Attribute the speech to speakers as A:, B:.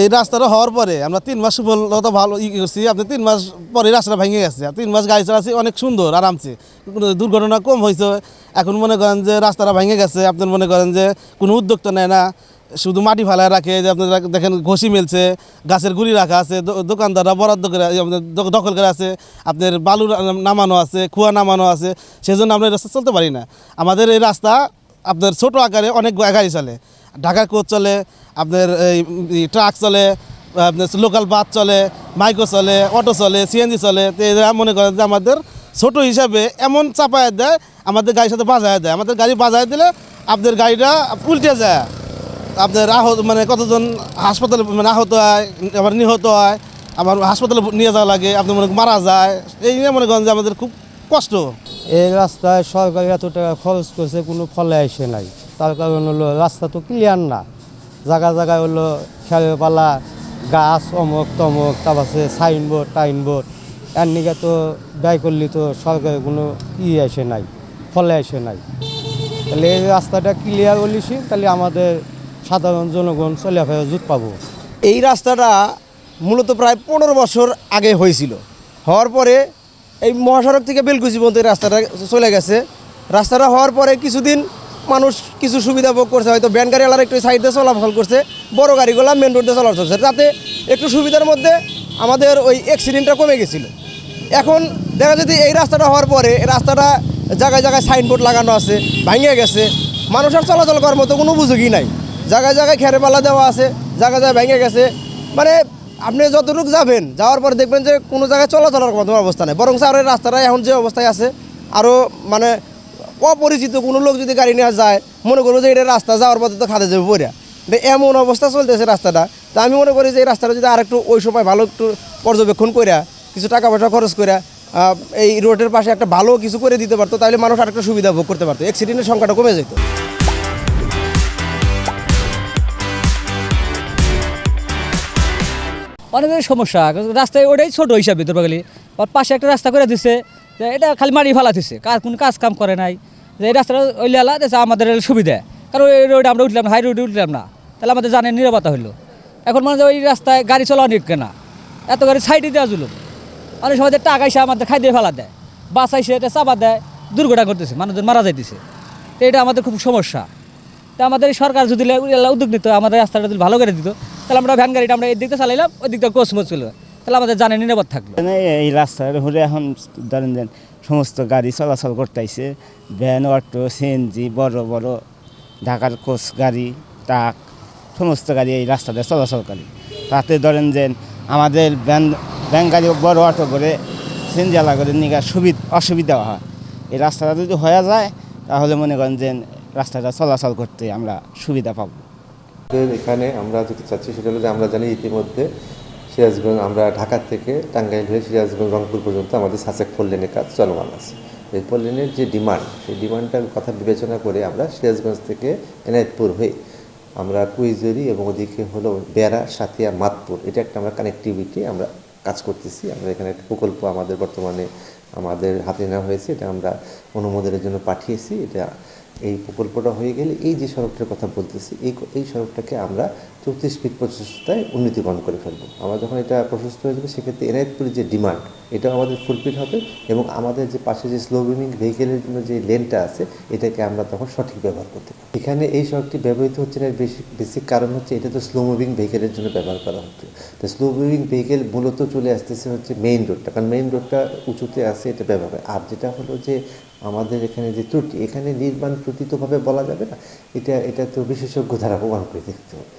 A: এই রাস্তাটা হওয়ার পরে আমরা 3 মাস সফলতা ভালো করছি। আপনি 3 মাস পরে রাস্তাটা ভেঙে গেছে। 3 মাস গাড়ি চালাচ্ছি অনেক সুন্দর আরামসে, কোনো দুর্ঘটনা কম হয়েছে। এখন মনে করেন যে রাস্তাটা ভেঙে গেছে, আপনার মনে করেন যে কোনো উদ্যোক্তা নেয় না, শুধু মাটি ফালায় রাখে। যে আপনারা দেখেন ঘষি মেলছে, গাছের গুঁড়ি রাখা আছে, দোকানদাররা বরাদ্দ করে দখল করে আছে, আপনার বালু নামানো আছে, খোয়া নামানো আছে। সেজন্য আমরা এই রাস্তা চলতে পারি না। আমাদের এই রাস্তা আপনার ছোটো আকারে অনেক গাড়ি চলে, ঢাকার কোচ চলে, আপনার এই ট্রাক চলে, আপনার লোকাল বাস চলে, মাইক্রো চলে, অটো চলে, সিএনজি চলে। তো এরা মনে করেন যে আমাদের ছোটো হিসাবে এমন চাপায় দেয়, আমাদের গাড়ির সাথে বাজায় দেয়। আমাদের গাড়ি বাজায় দিলে আপনার গাড়িটা উল্টে যায়, আপনার আহত মানে কতজন হাসপাতালে মানে আহত হয়, আবার নিহত হয়, আবার হাসপাতালে নিয়ে যাওয়া লাগে, আপনার মনে মারা যায়। এই নিয়ে মনে করেন যে আমাদের খুব কষ্ট।
B: এই রাস্তায় সরকার এত টাকা খরচ করছে, কোনো ফলে আসে নাই। তার কারণ হলো রাস্তা তো ক্লিয়ার না, জায়গায় জায়গায় হলো খেলের পালা, গাছ অমুক তমুক, তারপর সাইনবোর্ড টাইনবোর্ড। এর নিকে তো ব্যয় করলে তো সরকারের কোনো আসে নাই, ফলে আসে নাই। তাহলে এই রাস্তাটা ক্লিয়ার হলিছি, তাহলে আমাদের সাধারণ জনগণ চলাফেরা জুত পাবো।
C: এই রাস্তাটা মূলত প্রায় 15 বছর আগে হয়েছিল। হওয়ার পরে এই মহাসড়ক থেকে বেলকুচি পর্যন্ত এই রাস্তাটা চলে গেছে। রাস্তাটা হওয়ার পরে কিছুদিন মানুষ কিছু সুবিধা ভোগ করছে, হয়তো ভ্যান গাড়িওয়ালার একটু সাইডে চলাফল করছে, বড় গাড়িগুলো মেন রোডে চলাচল করছে, যাতে একটু সুবিধার মধ্যে আমাদের ওই অ্যাক্সিডেন্টটা কমে গেছিলো। এখন দেখা যাচ্ছে এই রাস্তাটা হওয়ার পরে এই রাস্তাটা জায়গায় জায়গায় সাইনবোর্ড লাগানো আছে, ভাঙিয়ে গেছে, মানুষের চলাচল করার মতো কোনো উপযোগী নাই। জায়গায় জায়গায় খেরে পালা দেওয়া আছে, জায়গায় জায়গায় ভেঙে গেছে। মানে আপনি যতটুকু যাবেন, যাওয়ার পরে দেখবেন যে কোনো জায়গায় চলাচলের মতো অবস্থা নেই। বরং আর এই রাস্তাটা এখন যে অবস্থায় আছে, আরও মানে অপরিচিত কোনো লোক যদি গাড়ি নিয়ে যায়, মনে করবো যে এটা রাস্তা যাওয়ার পথে তো খাদে যাবে পড়িয়া। এমন অবস্থা চলতেছে রাস্তাটা। তা আমি মনে করি যে এই রাস্তাটা যদি আরেকটু ওই সময় ভালো একটু পর্যবেক্ষণ করিয়া, কিছু টাকা পয়সা খরচ করে এই রোডের পাশে একটা ভালো কিছু করে দিতে পারতো, তাহলে মানুষ আরেকটা সুবিধা ভোগ করতে পারতো, অ্যাক্সিডেন্টের সংখ্যাটা কমে যেত।
D: অনেক সমস্যা, রাস্তায় ওটাই ছোটো হিসাবে ধরবাগালি। আর পাশে একটা রাস্তা করে দিচ্ছে, যে এটা খালি মারি ফেলা দিচ্ছে, কোনো কাজ কাম করে নাই। যে এই রাস্তাটা ওইলে আলা দেখছে আমাদের সুবিধা, কারণ ওই রোডে আমরা উঠলাম, হাই রোডে উঠলাম না, তাহলে আমাদের জানের নিরাপত্তা হইলো। এখন মানে ওই রাস্তায় গাড়ি চলা অনেক কেনা, এত গাড়ি সাইডে দেওয়া জুলুম। অনেক সময় টাকা এসে আমাদের খাই দিয়ে ফেলা দেয়, বাস আইসে এটা চাপা দেয়, দুর্ঘটনা করতেছে, মানুষজন মারা যাইতেছে। তো এটা আমাদের খুব সমস্যা। তো আমাদের সরকার যদি উদ্যোগ নিত, আমাদের রাস্তাটা যদি ভালো করে দিত, তাহলে আমরা ভ্যান গাড়িটা আমরা এই দিকটা চালাইলাম, ওই দিকটা কোচমোচ ছিল, তাহলে আমাদের জানে নিরাপদ থাকলো।
B: এই রাস্তার উপরে এখন ধরেন যে সমস্ত গাড়ি চলাচল করতেছে, ভ্যান, অটো, সিএনজি, বড় বড় ঢাকার কোচ গাড়ি, ট্রাক, সমস্ত গাড়ি এই রাস্তাতে চলাচলকারী। তাতে ধরেন যে আমাদের ভ্যান গাড়ি, বড় অটো করে, সিএনজি আলা করে নিয়ে অসুবিধা হয়। এই রাস্তাটা যদি হয়ে যায়, তাহলে মনে করেন যে রাস্তাটা চলাচল করতে আমরা সুবিধা পাবো।
E: এখানে আমরা যেটা চাচ্ছি সেটা হলো যে আমরা জানি ইতিমধ্যে সিরাজগঞ্জ, আমরা ঢাকা থেকে টাঙ্গাইল হয়ে সিরাজগঞ্জ রংপুর পর্যন্ত আমাদের সাসেক 4 লেনের কাজ চলমান আছে। এই 4 লেনের যে ডিমান্ড, সেই ডিমান্ডটার কথা বিবেচনা করে আমরা সিরাজগঞ্জ থেকে এনায়েতপুর হয়ে আমরা কুইজরি এবং ওদিকে হলো বেড়া, সাতিয়া, মাতপুর, এটা একটা আমরা কানেক্টিভিটি আমরা কাজ করতেছি। আমরা এখানে একটা প্রকল্প আমাদের বর্তমানে আমাদের হাতে নেওয়া হয়েছে, এটা আমরা অনুমোদনের জন্য পাঠিয়েছি। এটা এই প্রকল্পটা হয়ে গেলে এই যে সড়কটার কথা বলতেছি, এই সড়কটাকে আমরা 34 ফিট প্রশস্ততায় উন্নীতকরণ করে ফেলবো। আমরা যখন এটা প্রশস্ত হয়ে যাবে, সেক্ষেত্রে এনায়েতপুরের যে ডিমান্ড, এটাও আমাদের ফুলফিল হবে এবং আমাদের যে পাশে যে স্লো মুভিং ভেহিকেলের জন্য যে লেনটা আছে, এটাকে আমরা তখন সঠিক ব্যবহার করতে পারি। এখানে এই সড়কটি ব্যবহৃত হচ্ছে না, বেসিক কারণ হচ্ছে এটা তো স্লো মুভিং ভেহিকেলের জন্য ব্যবহার করা হচ্ছে। তো স্লো মুভিং ভেহিকেল মূলত চলে আসতেছে হচ্ছে মেইন রোডটা, কারণ মেইন রোডটা উঁচুতে আছে, এটা ব্যবহার হয়। আর যেটা হলো যে আমাদের এখানে যে ত্রুটি, এখানে নির্মাণ ত্রুটি তো ভাবে বলা যাবে না, এটা তো বিশেষজ্ঞ দ্বারা প্রমাণ করে দেখতে হবে।